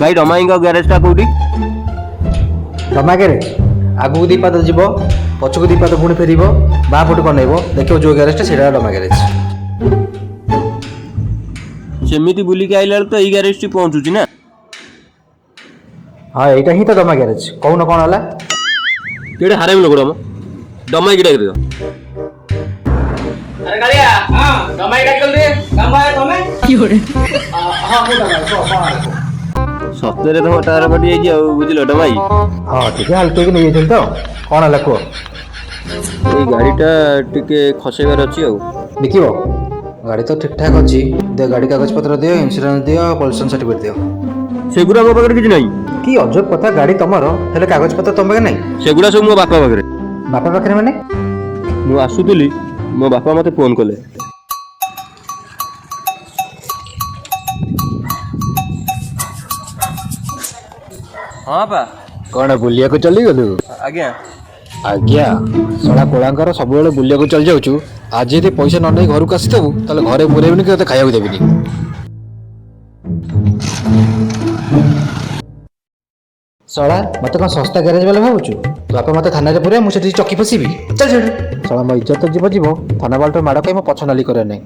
भाई रमाई ग्यारेजटा कौटी रमा ग्यारेज आगू दी पाद जीव पछक दी पाद पुणी फेर बाँ पटू कनेब देखो जो ग्यारेजटा से रमा ग्यारेज सेमिति बुलिकी आइला तो यही ग्यारेज पहुँचुची ना। हाँ यहाँ ही तो रमा ग्यारेज कौन कौन है केड़े हारे में लोगड़ा डमाई की डाक अरे कालिया हां दमाई डाक जल्दी काम आया तमे हां हो दमाई सप्ताह तुम टायर पटी बुझल डमाई हाँ ठीक हल्के नहीं जाइए तो कौन है कुह ये गाड़ीटा टिके खसेबार अच्छी देखियो गाड़ी तो ठीक ठाक अच्छी दे गाड़ी कागज पत्र दियो इंश्योरेंस दियो पॉल्यूशन सर्टिफिकेट दियो सेगुड़ा मो पाखे किसी ना कि अजब कथा गाड़ी तुमर हेले कागज पत्र तुम पाखे नहीं सेगुड़ा सब मो बापा पाखे बापा पाखे माने मु आसुली मो बापा मते फोन कले हाँ बा कौन बुलिया को चली गलु आज्ञा आज्ञा सड़ा कोलांकर सब बेले बुलिया को चल जाऊँ आज यदि पैसा न नहीं घर को आसदेबू ताले घरे पुरेबनी कि खाया देवी सड़ा मत कौन सस्ता ग्यारेज वाला भावुचु बापा मत थाना पुरे मुझे चकी फसीबी चल चल सड़ा मो इज्जत जीव थाना बाल्टर माड़ कहीं मो पछ नाली करे नहीं